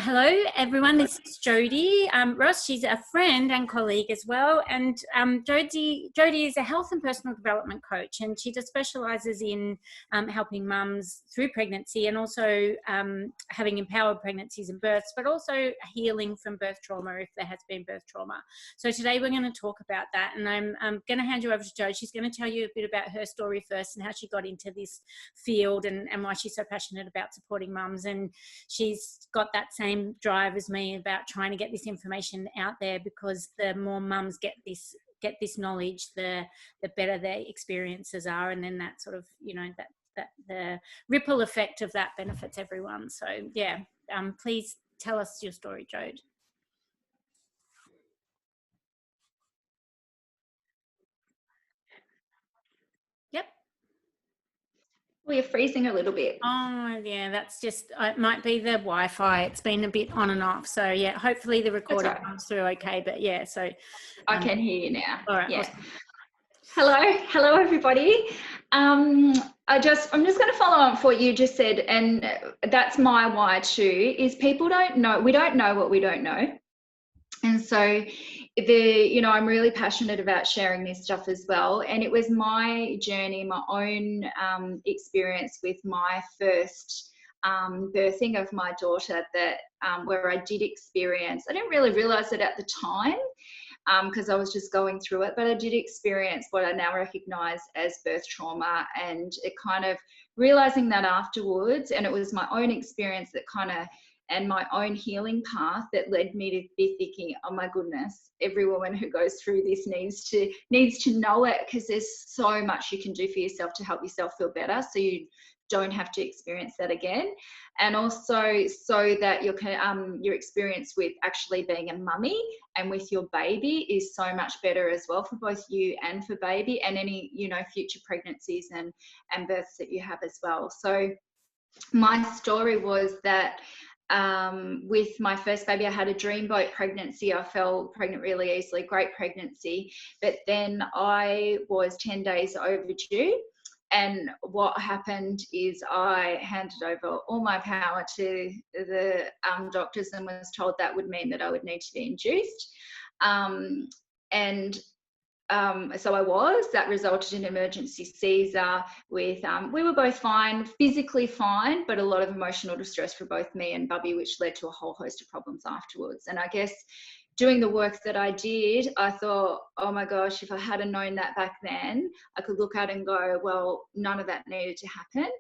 Hello, everyone. This is Jodie Ross. She's a friend and colleague as well. And Jodie is a health and personal development coach, and she just specialises in helping mums through pregnancy and also having empowered pregnancies and births, but also healing from birth trauma if there has been birth trauma. So today we're going to talk about that, and I'm going to hand you over to Jo. She's going to tell you a bit about her story first and how she got into this field and why she's so passionate about supporting mums. And she's got that same drive as me about trying to get this information out there, because the more mums get this knowledge, the better their experiences are, and then that sort of, you know, that the ripple effect of that benefits everyone. So yeah, please tell us your story, Jode. Yep. Well, you're freezing a little bit. Oh yeah, that's just, it might be the Wi-Fi. It's been a bit on and off. So yeah, hopefully the recording comes through okay. But yeah, so I can hear you now. All right. Yeah. Awesome. Hello, everybody. I'm just going to follow on what you just said, and that's my why too. Is people don't know. We don't know what we don't know, and so I'm really passionate about sharing this stuff as well. And it was my journey, my own experience with my first birthing of my daughter that where I did experience. I didn't really realize it at the time, because I was just going through it, but I did experience what I now recognize as birth trauma, and it kind of realizing that afterwards. And it was my own experience that and my own healing path that led me to be thinking, oh my goodness, every woman who goes through this needs to know it, because there's so much you can do for yourself to help yourself feel better, so you don't have to experience that again. And also so that your experience with actually being a mummy and with your baby is so much better as well, for both you and for baby, and any, future pregnancies and births that you have as well. So my story was that with my first baby, I had a dreamboat pregnancy. I fell pregnant really easily, great pregnancy, but then I was 10 days overdue. And what happened is I handed over all my power to the doctors and was told that would mean that I would need to be induced. So that resulted in emergency Caesar with, we were both fine, physically fine, but a lot of emotional distress for both me and Bubby, which led to a whole host of problems afterwards. And I guess doing the work that I did, I thought, oh my gosh, if I had known that back then, I could look at it and go, well, none of that needed to happen.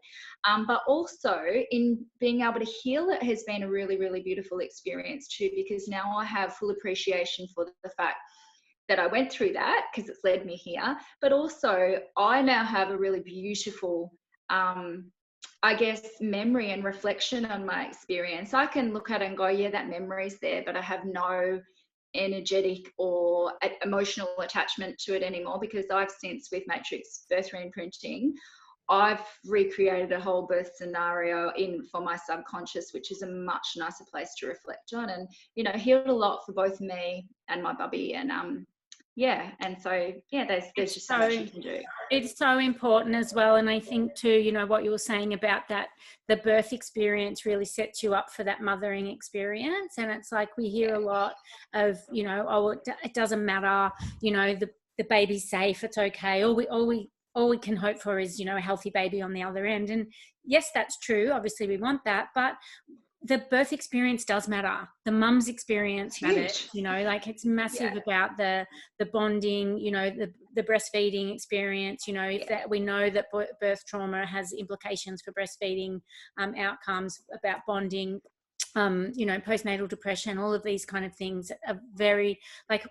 But also in being able to heal it has been a really, really beautiful experience too, because now I have full appreciation for the fact that I went through that, because it's led me here. But also I now have a really beautiful, I guess, memory and reflection on my experience. I can look at it and go, yeah, that memory's there, but I have no energetic or emotional attachment to it anymore, because I've since, with Matrix birth reimprinting, I've recreated a whole birth scenario for my subconscious, which is a much nicer place to reflect on, and healed a lot for both me and my Bubby. And and so there's just so much you can do. It's so important as well. And I think too, what you were saying about that, the birth experience really sets you up for that mothering experience. And it's like we hear a lot of, oh, it doesn't matter, the baby's safe, it's okay. All we can hope for is, a healthy baby on the other end. And yes, that's true. Obviously we want that, but the birth experience does matter. The mum's experience matters, like it's massive about the bonding, the breastfeeding experience, that we know that birth trauma has implications for breastfeeding outcomes, about bonding, postnatal depression, all of these kind of things are very, like,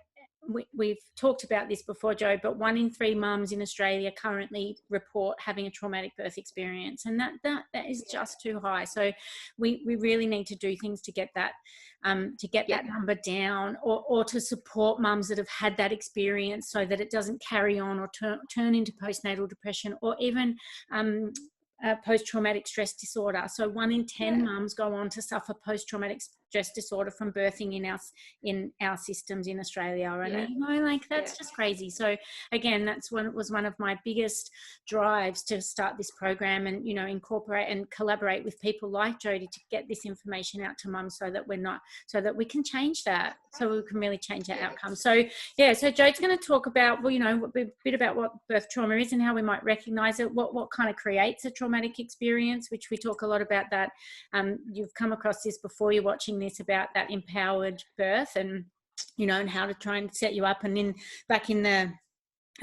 we've talked about this before, Jo, but 1 in 3 mums in Australia currently report having a traumatic birth experience, and that is just too high. So we really need to do things to get that that number down, or to support mums that have had that experience, so that it doesn't carry on or turn into postnatal depression, or even post-traumatic stress disorder. So 1 in 10 mums go on to suffer post-traumatic stress disorder from birthing in our systems in Australia. And, you know, like, that's just crazy. So again, was one of my biggest drives to start this program, and, you know, incorporate and collaborate with people like Jodie to get this information out to mums, so that we can change that, so we can really change that outcome. So so Jode's going to talk about, well, you know, a bit about what birth trauma is and how we might recognize it, what kind of creates a traumatic experience, which we talk a lot about that. You've come across this before, you're watching this, about that empowered birth, and, you know, and how to try and set you up. And back in the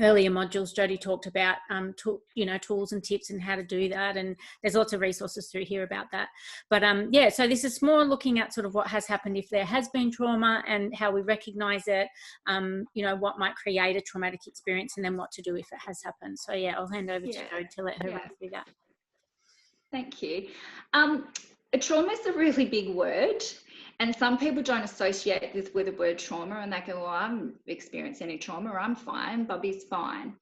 earlier modules, Jodie talked about tools and tips and how to do that, and there's lots of resources through here about that. But so this is more looking at sort of what has happened if there has been trauma, and how we recognize it, you know, what might create a traumatic experience, and then what to do if it has happened. So I'll hand over to Jodie to let her run through that. Thank you. Trauma is a really big word, and some people don't associate this with the word trauma, and they go, well, I'm experiencing any trauma, or I'm fine, Bubby's fine.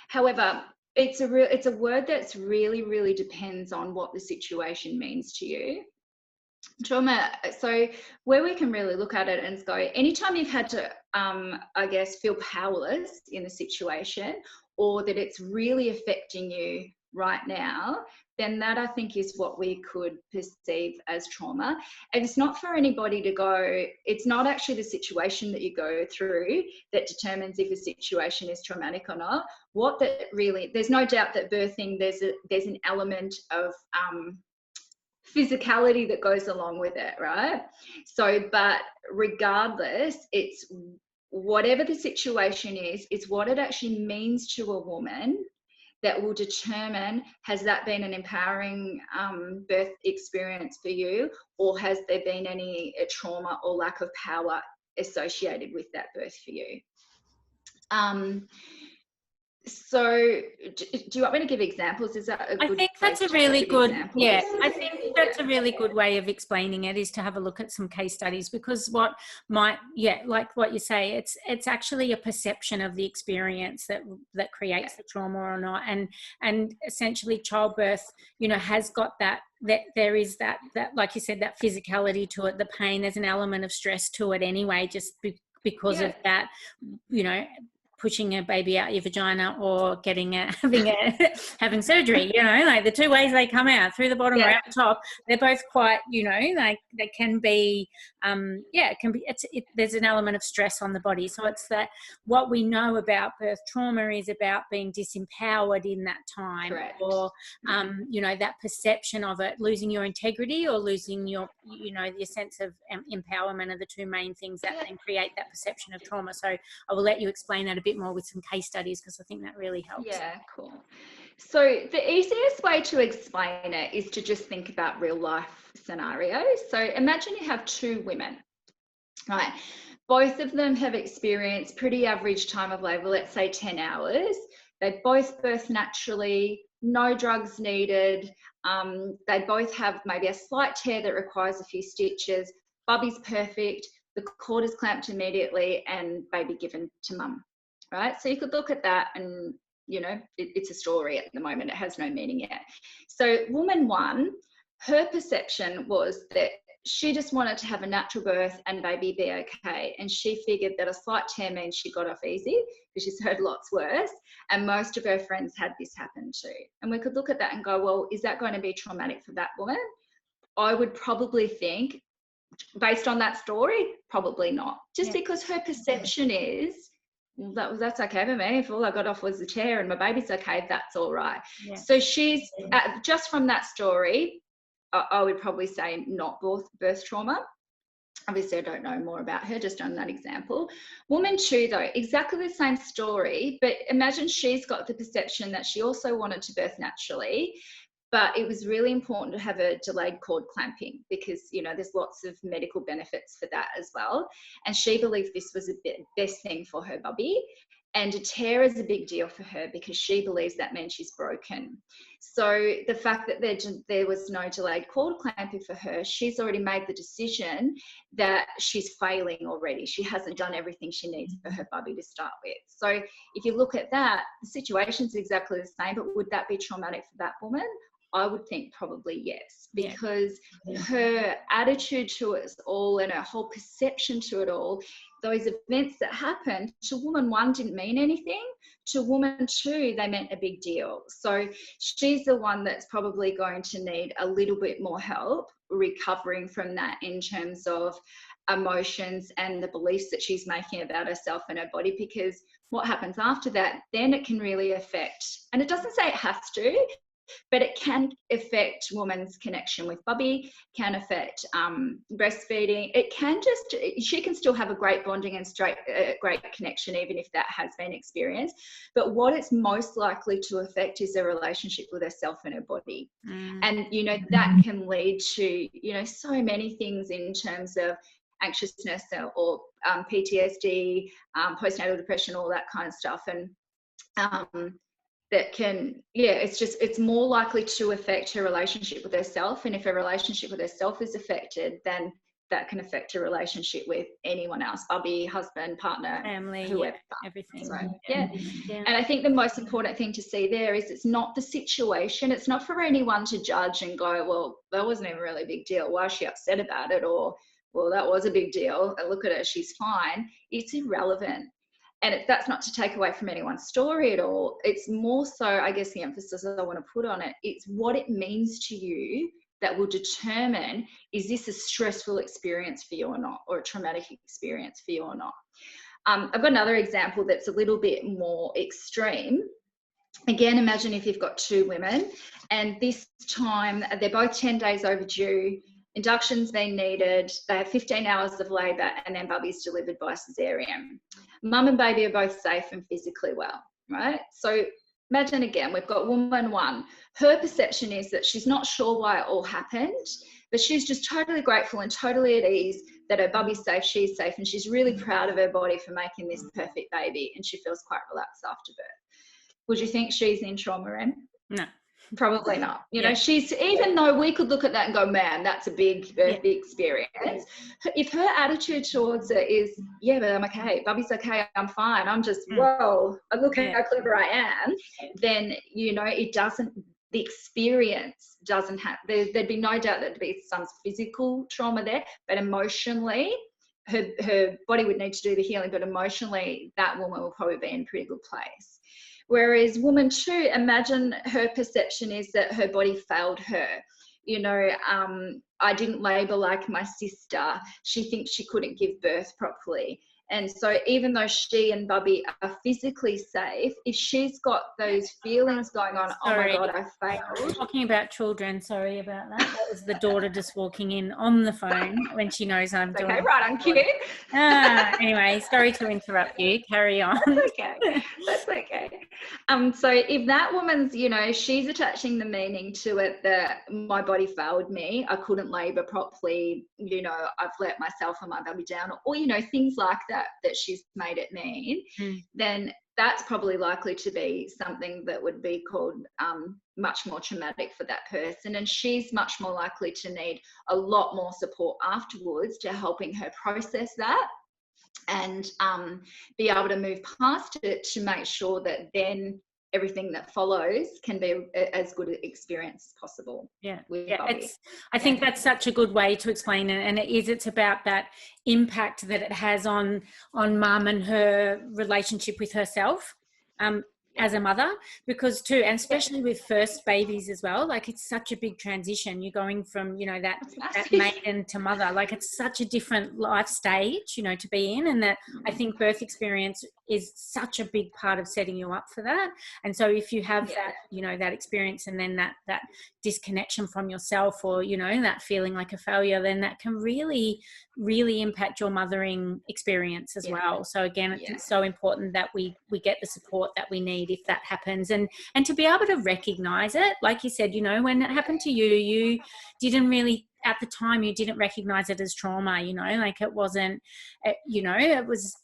However, it's a word that's really depends on what the situation means to you. Trauma, so where we can really look at it and go, anytime you've had to, I guess, feel powerless in the situation, or that it's really affecting you right now, then that, I think, is what we could perceive as trauma. And it's not for anybody to go, it's not actually the situation that you go through that determines if a situation is traumatic or not. What that really, there's no doubt that birthing, there's an element of physicality that goes along with it, right? So, but regardless, it's whatever the situation is, it's what it actually means to a woman that will determine, has that been an empowering birth experience for you, or has there been any trauma or lack of power associated with that birth for you? So do you want me to give examples? Is that a good? I think that's a really good, I think that's a really good way of explaining it, is to have a look at some case studies, because what might, like what you say, it's actually a perception of the experience that creates the trauma or not. And essentially childbirth, you know, has got that there is that, like you said, that physicality to it, the pain, there's an element of stress to it anyway, just because of that, you know, pushing a baby out your vagina, or having surgery, you know, like the two ways they come out, through the bottom or out the top, they're both quite, you know, like they can be, it can be, there's an element of stress on the body. So it's that what we know about birth trauma is about being disempowered in that time. Correct. Or, you know, that perception of it, losing your integrity or losing your, you know, your sense of empowerment are the two main things that then create that perception of trauma. So I will let you explain that a bit more with some case studies, because I think that really helps. Yeah, cool. So the easiest way to explain it is to just think about real life scenarios. So imagine you have two women, right? Both of them have experienced pretty average time of labour, let's say 10 hours. They both birth naturally, no drugs needed. They both have maybe a slight tear that requires a few stitches. Bubby's perfect, the cord is clamped immediately, and baby given to mum. Right? So you could look at that and, you know, it's a story at the moment. It has no meaning yet. So woman one, her perception was that she just wanted to have a natural birth and baby be okay. And she figured that a slight tear means she got off easy, because she's heard lots worse. And most of her friends had this happen too. And we could look at that and go, well, is that going to be traumatic for that woman? I would probably think, based on that story, probably not. Just because her perception is, that's okay for me. If all I got off was the chair and my baby's okay, that's all right. Yeah. So she's, just from that story, I would probably say not birth trauma. Obviously, I don't know more about her, just on that example. Woman two, though, exactly the same story, but imagine she's got the perception that she also wanted to birth naturally, but it was really important to have a delayed cord clamping, because, you know, there's lots of medical benefits for that as well. And she believed this was the best thing for her bubby. And a tear is a big deal for her, because she believes that means she's broken. So the fact that there was no delayed cord clamping for her, she's already made the decision that she's failing already. She hasn't done everything she needs for her bubby to start with. So if you look at that, the situation's exactly the same, but would that be traumatic for that woman? I would think probably yes, Yeah. because her attitude to it all and her whole perception to it all, those events that happened, to woman one didn't mean anything. To woman two, they meant a big deal. So she's the one that's probably going to need a little bit more help recovering from that in terms of emotions and the beliefs that she's making about herself and her body, because what happens after that, then it can really affect, and it doesn't say it has to, but it can affect woman's connection with Bubby, can affect breastfeeding. It can just, she can still have a great bonding and great connection, even if that has been experienced. But what it's most likely to affect is her relationship with herself and her body. And, you know, that can lead to, you know, so many things in terms of anxiousness or PTSD, postnatal depression, all that kind of stuff. And that can, it's more likely to affect her relationship with herself. And if her relationship with herself is affected, then that can affect her relationship with anyone else, Bubby, husband, partner, family, whoever. Everything. So, yeah. And I think the most important thing to see there is it's not the situation. It's not for anyone to judge and go, well, that wasn't even really a big deal. Why is she upset about it? Or, well, that was a big deal. Look at her, she's fine. It's irrelevant. And that's not to take away from anyone's story at all. It's more so, I guess, the emphasis I want to put on it. It's what it means to you that will determine, is this a stressful experience for you or not, or a traumatic experience for you or not. I've got another example that's a little bit more extreme. Again, imagine if you've got two women, and this time they're both 10 days overdue. Induction's been needed, they have 15 hours of labour, and then Bubby's delivered by caesarean. Mum and baby are both safe and physically well, right? So imagine again, we've got woman one. Her perception is that she's not sure why it all happened, but she's just totally grateful and totally at ease that her Bubby's safe, she's safe, and she's really proud of her body for making this perfect baby, and she feels quite relaxed after birth. Would you think she's in trauma, Em? No. Probably not. You know, she's, even though we could look at that and go, man, that's a big birth experience. If her attitude towards it is, yeah, but I'm okay, Bubby's okay, I'm fine, I'm just, whoa, look how clever I am, then, you know, it doesn't, the experience doesn't have, there'd be no doubt that there'd be some physical trauma there, but emotionally, her body would need to do the healing, but emotionally, that woman will probably be in a pretty good place. Whereas woman two, imagine her perception is that her body failed her. You know, I didn't labour like my sister. She thinks she couldn't give birth properly. And so even though she and Bubby are physically safe, if she's got those feelings going on, oh my God, I failed. Talking about children, sorry about that. That was the daughter just walking in on the phone when she knows I'm doing. Okay, right on cue. Anyway, sorry to interrupt you. Carry on. That's okay. That's okay. So if that woman's, you know, she's attaching the meaning to it that my body failed me, I couldn't labour properly, you know, I've let myself and my baby down, or, you know, things like that she's made it mean, then that's probably likely to be something that would be called much more traumatic for that person. And she's much more likely to need a lot more support afterwards to helping her process that and be able to move past it to make sure that then everything that follows can be as good an experience as possible. I think that's such a good way to explain it, and it's about that impact that it has on mum and her relationship with herself as a mother, because too, and especially with first babies as well, like it's such a big transition. You're going from, you know, that maiden to mother, like it's such a different life stage, you know, to be in, and that I think birth experience is such a big part of setting you up for that. And so if you have that, you know, that experience and then that disconnection from yourself, or, you know, that feeling like a failure, then that can really impact your mothering experience as well. So again, it's so important that we get the support that we need if that happens, and to be able to recognize it. Like you said, you know, when it happened to you, you didn't really, at the time, you didn't recognize it as trauma, you know, like it wasn't, you know, it was,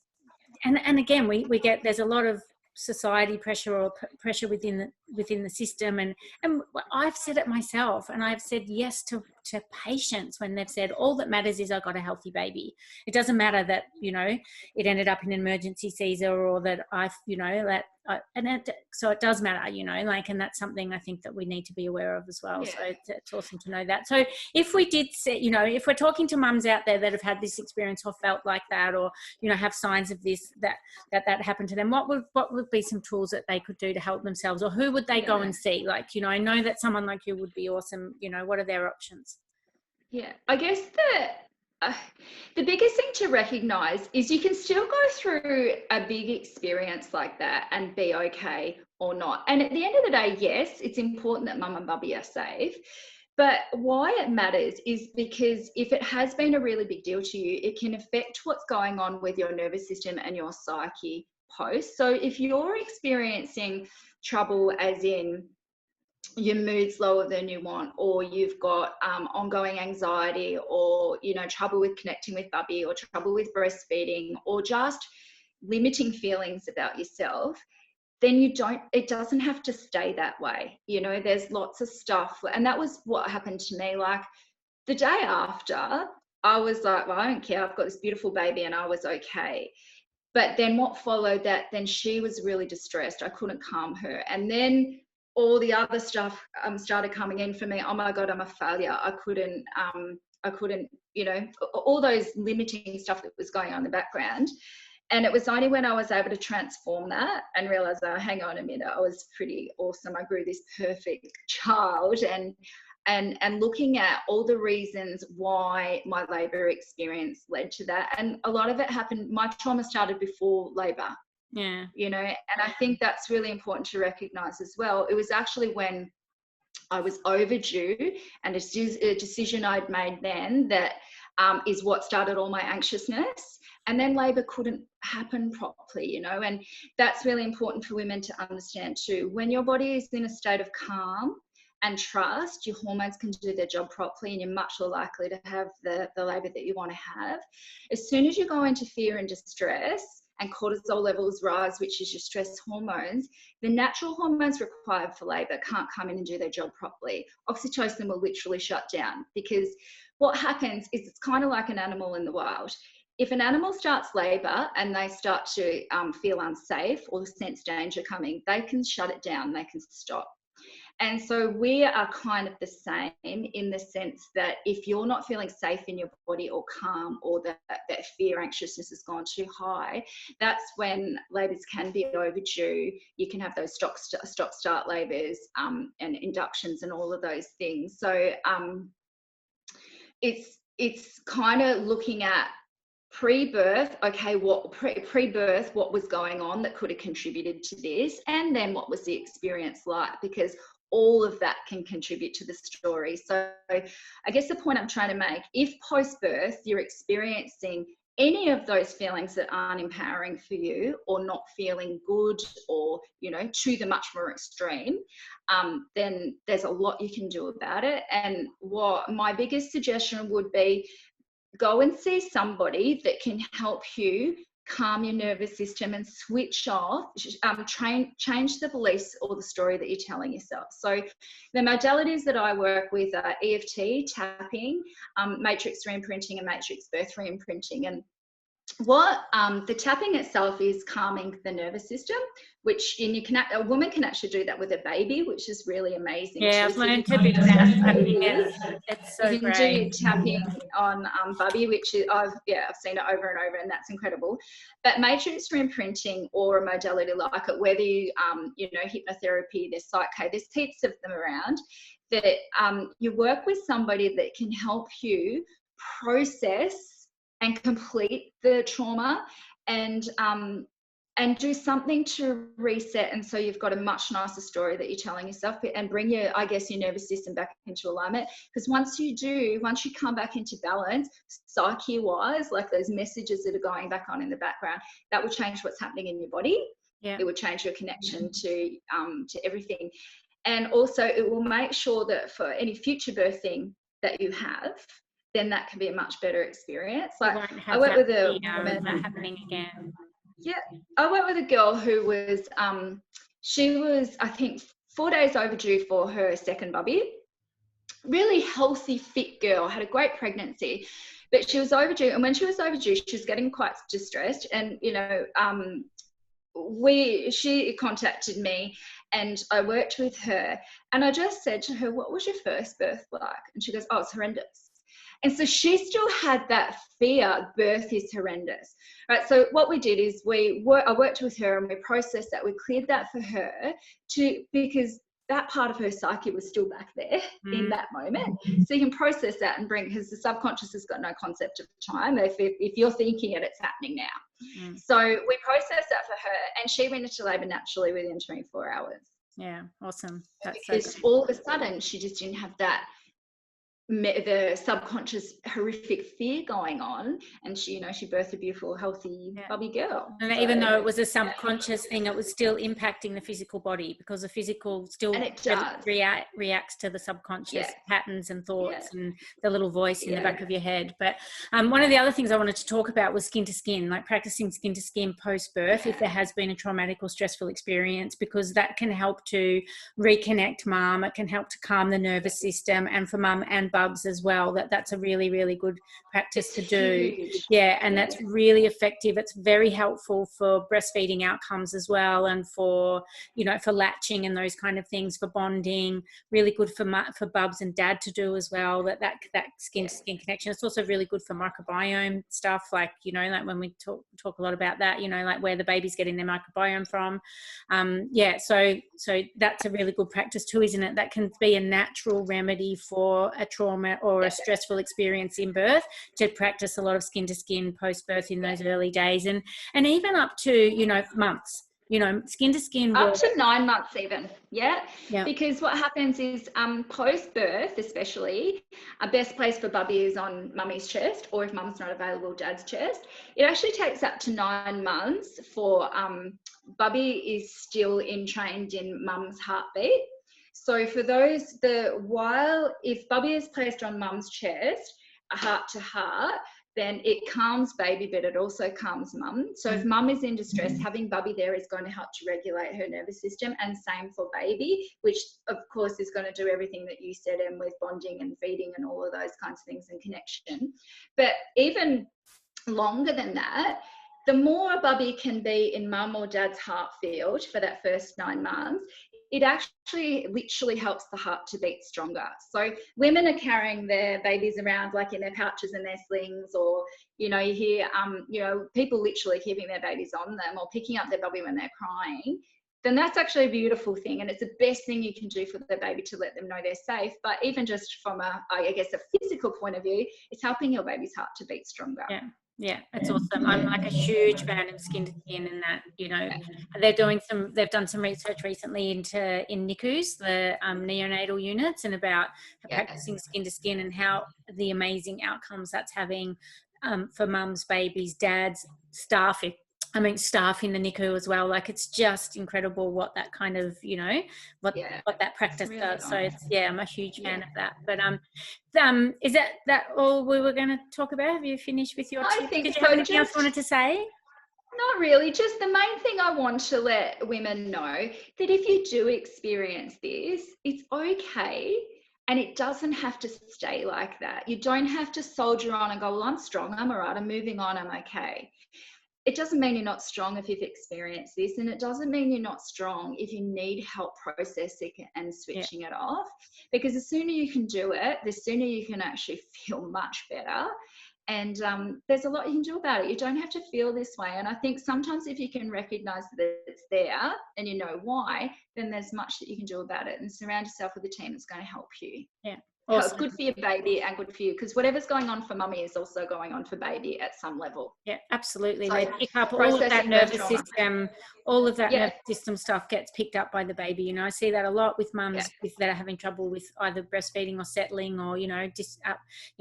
and again, we get, there's a lot of society pressure or pressure within within the system. And I've said it myself, and I've said yes to patients when they've said, all that matters is I got a healthy baby. It doesn't matter that, you know, it ended up in an emergency Caesar, or that I've, you know, that so it does matter, you know, like, and that's something I think that we need to be aware of as well. Yeah. So it's awesome to know that. So if we did say, you know, if we're talking to mums out there that have had this experience or felt like that, or, you know, have signs of this, that happened to them, what would be some tools that they could do to help themselves, or who would they go and see? Like, you know, I know that someone like you would be awesome. You know, what are their options? Yeah, I guess the biggest thing to recognize is you can still go through a big experience like that and be okay or not. And at the end of the day, yes, it's important that mum and bubby are safe. But why it matters is because if it has been a really big deal to you, it can affect what's going on with your nervous system and your psyche post. So if you're experiencing trouble, as in your mood's lower than you want, or you've got ongoing anxiety, or, you know, trouble with connecting with bubby, or trouble with breastfeeding, or just limiting feelings about yourself, then it doesn't have to stay that way. You know, there's lots of stuff. And that was what happened to me. Like, the day after, I was like, well, I don't care, I've got this beautiful baby, and I was okay. But then what followed that, then she was really distressed. I couldn't calm her. And then all the other stuff started coming in for me. Oh my God, I'm a failure. I couldn't, you know, all those limiting stuff that was going on in the background. And it was only when I was able to transform that and realize, oh, hang on a minute, I was pretty awesome. I grew this perfect child, and looking at all the reasons why my labor experience led to that. And a lot of it happened, my trauma started before labor. Yeah. You know, and I think that's really important to recognize as well. It was actually when I was overdue, and a decision I'd made then that is what started all my anxiousness. And then labor couldn't happen properly, you know, and that's really important for women to understand too. When your body is in a state of calm and trust, your hormones can do their job properly, and you're much more likely to have the labor that you want to have. As soon as you go into fear and distress, and cortisol levels rise, which is your stress hormones, the natural hormones required for labor can't come in and do their job properly. Oxytocin will literally shut down, because what happens is it's kind of like an animal in the wild. If an animal starts labor and they start to feel unsafe or sense danger coming, they can shut it down, they can stop. And so we are kind of the same, in the sense that if you're not feeling safe in your body or calm, or that fear, anxiousness has gone too high, that's when labours can be overdue. You can have those stop-start labours and inductions and all of those things. So it's kind of looking at pre-birth, okay, what pre-birth, what was going on that could have contributed to this, and then what was the experience like, because all of that can contribute to the story. So I guess the point I'm trying to make, if post-birth you're experiencing any of those feelings that aren't empowering for you, or not feeling good, or, you know, to the much more extreme, then there's a lot you can do about it. And what my biggest suggestion would be, go and see somebody that can help you calm your nervous system and switch off, change the beliefs or the story that you're telling yourself. So the modalities that I work with are EFT, tapping, matrix reimprinting, and matrix birth reimprinting. And what the tapping itself is calming the nervous system, which a woman can actually do that with a baby, which is really amazing. Yeah, I've So learned to do that. It's so you can great. do tapping on bubby, which is I've seen it over and over, and that's incredible. But matrix reimprinting, or a modality like it, whether you hypnotherapy, there's psych-K, there's heaps of them around, that you work with somebody that can help you process and complete the trauma, and do something to reset. And so you've got a much nicer story that you're telling yourself, and bring your nervous system back into alignment. Because once you come back into balance, psyche wise, like those messages that are going back on in the background, that will change what's happening in your body. Yeah. It will change your connection to everything. And also it will make sure that for any future birthing that you have, then that can be a much better experience. Like, I went with a woman happening again. Yeah, I went with a girl who was, she was, I think, 4 days overdue for her second bubby. Really healthy, fit girl, had a great pregnancy, but she was overdue. And when she was overdue, she was getting quite distressed. And, you know, she contacted me and I worked with her. And I just said to her, what was your first birth like? And she goes, oh, it's horrendous. And so she still had that fear, birth is horrendous, right? So what we did is I worked with her and we processed that. We cleared that for her because that part of her psyche was still back there in that moment. So you can process that and because the subconscious has got no concept of time. If you're thinking it, it's happening now. So we processed that for her and she went into labour naturally within 24 hours. Yeah, awesome. That's because all of a sudden she just didn't have the subconscious horrific fear going on, and she birthed a beautiful, healthy, bubby girl. And so, even though it was a subconscious thing, it was still impacting the physical body, because the physical still reacts to the subconscious patterns and thoughts and the little voice in the back of your head. But one of the other things I wanted to talk about was skin to skin, like practicing skin to skin post-birth if there has been a traumatic or stressful experience, because that can help to reconnect mum. It can help to calm the nervous system, and for mum and bubs as well, that's a really, really good practice to do. And that's really effective. It's very helpful for breastfeeding outcomes as well, and for for latching and those kind of things, for bonding. Really good for bubs and dad to do as well, that skin to skin connection. It's also really good for microbiome stuff, like like when we talk a lot about that, like where the baby's getting their microbiome from. So that's a really good practice too, isn't it? That can be a natural remedy for a trauma or a stressful experience in birth, to practice a lot of skin to skin post birth in those early days, and even up to months. Skin to skin up to 9 months even. Because what happens is post birth, especially, a best place for bubby is on mummy's chest, or if mum's not available, dad's chest. It actually takes up to 9 months for bubby is still entrained in mum's heartbeat. So for those, if bubby is placed on mum's chest, heart to heart, then it calms baby, but it also calms mum. So if mum is in distress, having bubby there is going to help to regulate her nervous system, and same for baby, which of course is going to do everything that you said, and with bonding and feeding and all of those kinds of things and connection. But even longer than that, the more a bubby can be in mum or dad's heart field for that first 9 months, it actually literally helps the heart to beat stronger. So women are carrying their babies around like in their pouches and their slings, or you hear people literally keeping their babies on them, or picking up their bubby when they're crying. Then that's actually a beautiful thing, and it's the best thing you can do for the baby, to let them know they're safe. But even just from a physical point of view, it's helping your baby's heart to beat stronger. Yeah, it's awesome. I'm like a huge fan of skin to skin, and that they've done some research recently in NICUs, the neonatal units, and about practicing skin to skin, and how the amazing outcomes that's having for mums, babies, dads, staff in the NICU as well. Like, it's just incredible what that kind of, what that practice really does. So I'm a huge fan of that. But is that all we were going to talk about? Have you finished with your tips? Did you have anything else you wanted to say? Not really. Just the main thing I want to let women know, that if you do experience this, it's okay. And it doesn't have to stay like that. You don't have to soldier on and go, well, I'm strong, I'm all right, I'm moving on, I'm okay. It doesn't mean you're not strong if you've experienced this, and it doesn't mean you're not strong if you need help processing and switching it off, because the sooner you can do it, the sooner you can actually feel much better. And there's a lot you can do about it. You don't have to feel this way. And I think sometimes if you can recognize that it's there and you know why, then there's much that you can do about it, and surround yourself with a team that's going to help you. Awesome. Good for your baby and good for you, because whatever's going on for mummy is also going on for baby at some level. Yeah, absolutely. So they pick up all of that nervous system, all of that nervous system stuff gets picked up by the baby. I see that a lot with mums that are having trouble with either breastfeeding or settling, or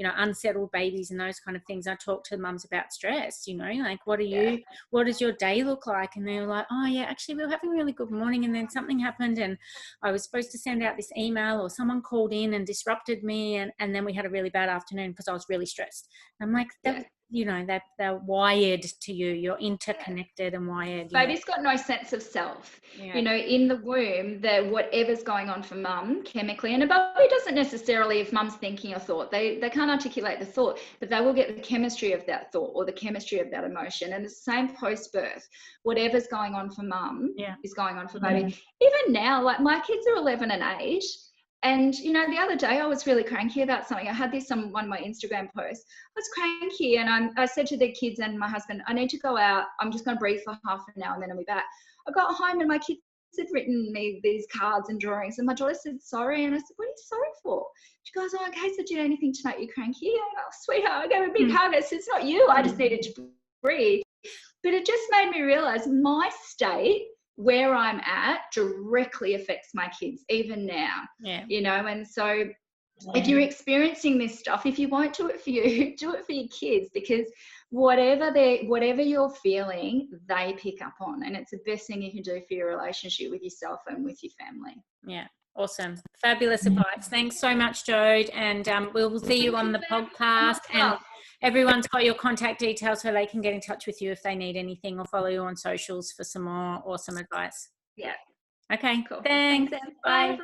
unsettled babies and those kind of things. I talk to mums about stress. Like, what does your day look like? And they're like, oh yeah, actually we were having a really good morning, and then something happened, and I was supposed to send out this email, or someone called in and disrupted me, and then we had a really bad afternoon because I was really stressed. I'm like, you know, they're wired to you. You're interconnected and wired. Baby's got no sense of self. Yeah. You know, in the womb, whatever's going on for mum chemically, and a baby doesn't necessarily, if mum's thinking a thought, they can't articulate the thought, but they will get the chemistry of that thought or the chemistry of that emotion. And the same post-birth, whatever's going on for mum is going on for baby. Even now, like my kids are 11 and 8. And, you know, the other day I was really cranky about something. I had this on one of my Instagram posts. I was cranky and I said to the kids and my husband, I need to go out. I'm just going to breathe for half an hour and then I'll be back. I got home and my kids had written me these cards and drawings. And my daughter said, sorry. And I said, what are you sorry for? She goes, oh, in case I did anything tonight, you're cranky. And I go, oh, sweetheart, I gave a big hug. I said, it's not you. I just needed to breathe. But it just made me realize my state, where I'm at, directly affects my kids even now. You know, and so if you're experiencing this stuff, if you won't do it for you, do it for your kids, because whatever you're feeling, they pick up on, and it's the best thing you can do for your relationship with yourself and with your family. Yeah. Awesome. Fabulous advice. Thanks so much, Jode. And we'll see you on the podcast. And everyone's got your contact details so they can get in touch with you if they need anything or follow you on socials for some more awesome advice. Yeah. Okay. Cool. Thanks. Bye.